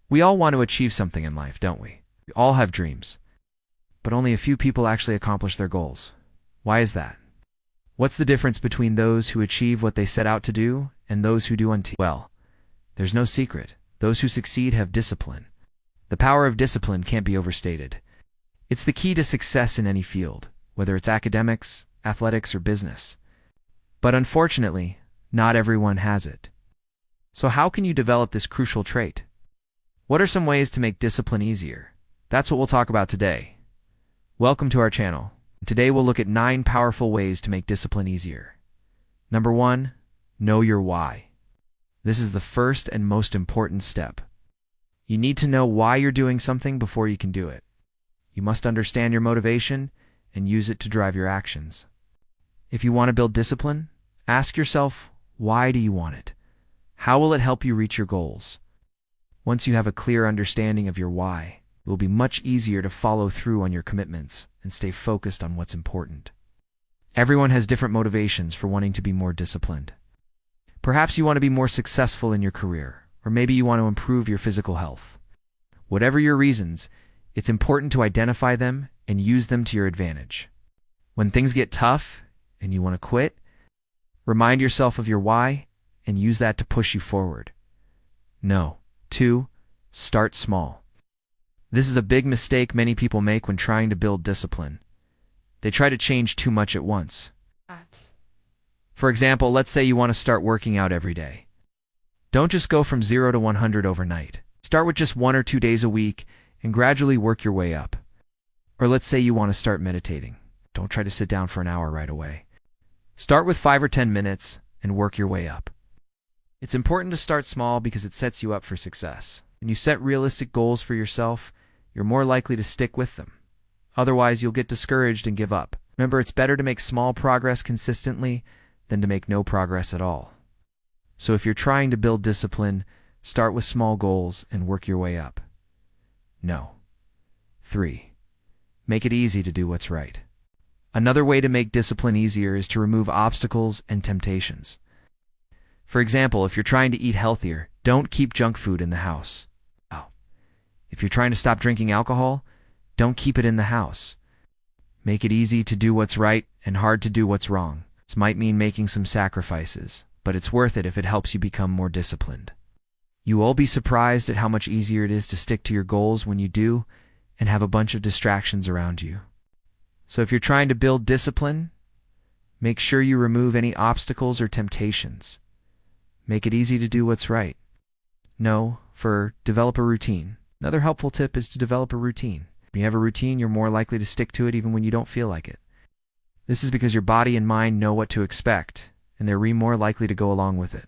We all want to achieve something in life, don't we? We all have dreams. But only a few people actually accomplish their goals. Why is that? What's the difference between those who achieve what they set out to do and those who do well, there's no secret. Those who succeed have discipline. The power of discipline can't be overstated. It's the key to success in any field, whether it's academics, athletics, or business. But unfortunately, not everyone has it. So how can you develop this crucial trait? What are some ways to make discipline easier? That's what we'll talk about today. Welcome to our channel. Today we'll look at 9 powerful ways to make discipline easier. Number 1, know your why. This is the first and most important step. You need to know why you're doing something before you can do it. You must understand your motivation and use it to drive your actions. If you want to build discipline, ask yourself, why do you want it? How will it help you reach your goals? Once you have a clear understanding of your why, it will be much easier to follow through on your commitments and stay focused on what's important. Everyone has different motivations for wanting to be more disciplined. Perhaps you want to be more successful in your career, or maybe you want to improve your physical health. Whatever your reasons, it's important to identify them and use them to your advantage. When things get tough and you want to quit, remind yourself of your why and use that to push you forward. No. 2, start small. This is a big mistake many people make when trying to build discipline. They try to change too much at once. For example, let's say you want to start working out every day. Don't just go from 0 to 100 overnight. Start with just 1 or 2 days a week and gradually work your way up. Or let's say you want to start meditating. Don't try to sit down for an hour right away. Start with 5 or 10 minutes and work your way up. It's important to start small because it sets you up for success. When you set realistic goals for yourself, you're more likely to stick with them. Otherwise, you'll get discouraged and give up. Remember, it's better to make small progress consistently than to make no progress at all. So if you're trying to build discipline, start with small goals and work your way up. No. 3, make it easy to do what's right. Another way to make discipline easier is to remove obstacles and temptations. For example, if you're trying to eat healthier, don't keep junk food in the house. If you're trying to stop drinking alcohol, don't keep it in the house. Make it easy to do what's right and hard to do what's wrong. This might mean making some sacrifices, but it's worth it if it helps you become more disciplined. You will be surprised at how much easier it is to stick to your goals when you do and have a bunch of distractions around you. So if you're trying to build discipline, make sure you remove any obstacles or temptations. Make it easy to do what's right. Develop a routine. Another helpful tip is to develop a routine. When you have a routine, you're more likely to stick to it even when you don't feel like it. This is because your body and mind know what to expect, and they're more likely to go along with it.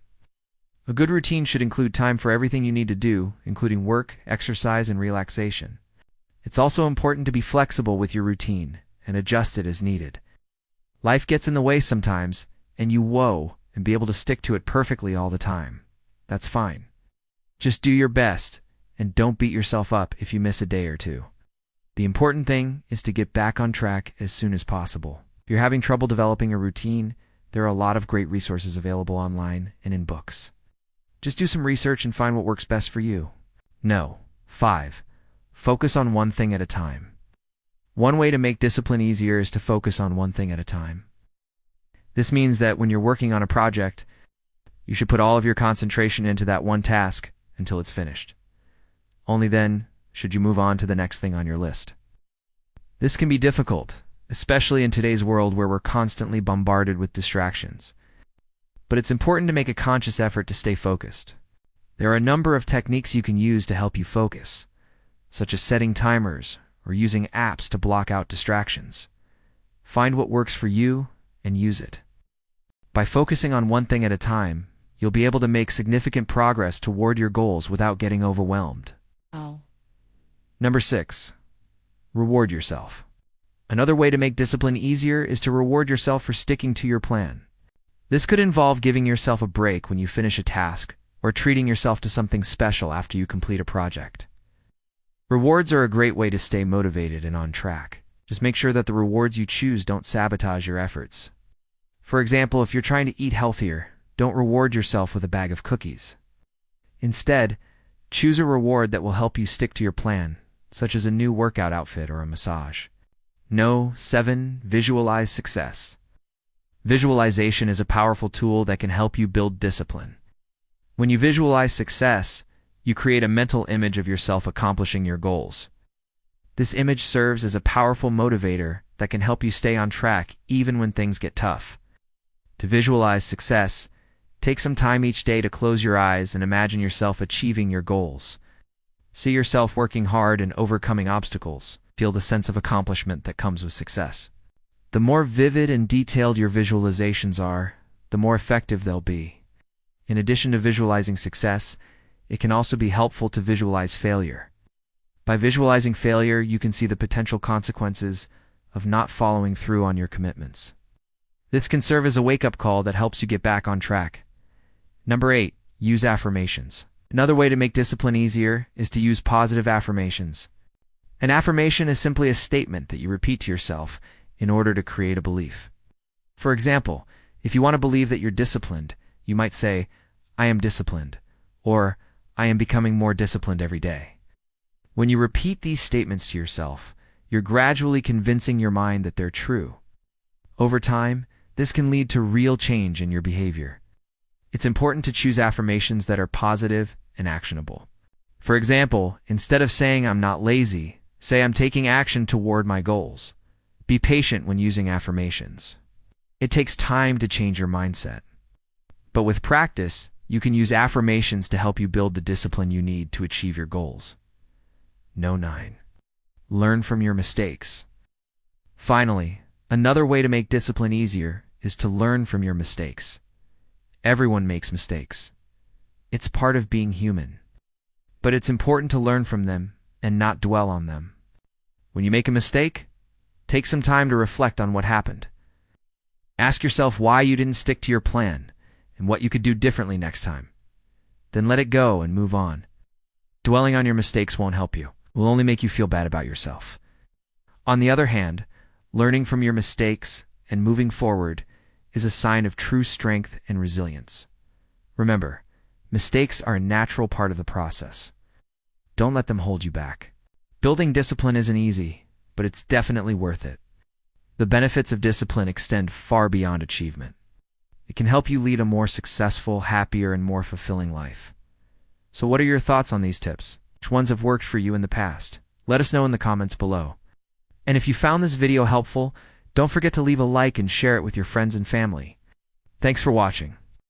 A good routine should include time for everything you need to do, including work, exercise, and relaxation. It's also important to be flexible with your routine and adjust it as needed. Life gets in the way sometimes, and and be able to stick to it perfectly all the time. That's fine. Just do your best, and don't beat yourself up if you miss a day or two. The important thing is to get back on track as soon as possible. If you're having trouble developing a routine, there are a lot of great resources available online and in books. Just do some research and find what works best for you. 5, focus on one thing at a time. One way to make discipline easier is to focus on one thing at a time. This means that when you're working on a project, you should put all of your concentration into that one task until it's finished. Only then should you move on to the next thing on your list. This can be difficult, especially in today's world where we're constantly bombarded with distractions. But it's important to make a conscious effort to stay focused. There are a number of techniques you can use to help you focus, such as setting timers or using apps to block out distractions. Find what works for you and use it. By focusing on one thing at a time, you'll be able to make significant progress toward your goals without getting overwhelmed. Number 6, reward yourself. Another way to make discipline easier is to reward yourself for sticking to your plan. This could involve giving yourself a break when you finish a task or treating yourself to something special after you complete a project. Rewards are a great way to stay motivated and on track. Just make sure that the rewards you choose don't sabotage your efforts. For example, if you're trying to eat healthier, don't reward yourself with a bag of cookies. Instead, Choose a reward that will help you stick to your plan, such as a new workout outfit or a massage. 7. Visualize success. Visualization is a powerful tool that can help you build discipline. When you visualize success, you create a mental image of yourself accomplishing your goals. This image serves as a powerful motivator that can help you stay on track even when things get tough. To visualize success, take some time each day to close your eyes and imagine yourself achieving your goals. See yourself working hard and overcoming obstacles. Feel the sense of accomplishment that comes with success. The more vivid and detailed your visualizations are, the more effective they'll be. In addition to visualizing success, it can also be helpful to visualize failure. By visualizing failure, you can see the potential consequences of not following through on your commitments. This can serve as a wake-up call that helps you get back on track. 8. Use affirmations. Another way to make discipline easier is to use positive affirmations. An affirmation is simply a statement that you repeat to yourself in order to create a belief. For example, if you want to believe that you're disciplined, you might say, "I am disciplined," or "I am becoming more disciplined every day." When you repeat these statements to yourself, you're gradually convincing your mind that they're true. Over time, this can lead to real change in your behavior. It's important to choose affirmations that are positive and actionable. For example, instead of saying "I'm not lazy," say "I'm taking action toward my goals." Be patient when using affirmations. It takes time to change your mindset. But with practice, you can use affirmations to help you build the discipline you need to achieve your goals. 9. Learn from your mistakes. Finally, another way to make discipline easier is to learn from your mistakes. Everyone makes mistakes. It's part of being human. But it's important to learn from them and not dwell on them. When you make a mistake, take some time to reflect on what happened. Ask yourself why you didn't stick to your plan and what you could do differently next time. Then let it go and move on. Dwelling on your mistakes won't help you. It will only make you feel bad about yourself. On the other hand, learning from your mistakes and moving forward is a sign of true strength and resilience. Remember, mistakes are a natural part of the process. Don't let them hold you back. Building discipline isn't easy, but it's definitely worth it. The benefits of discipline extend far beyond achievement. It can help you lead a more successful, happier, and more fulfilling life. So what are your thoughts on these tips? Which ones have worked for you in the past? Let us know in the comments below. And if you found this video helpful, don't forget to leave a like and share it with your friends and family. Thanks for watching.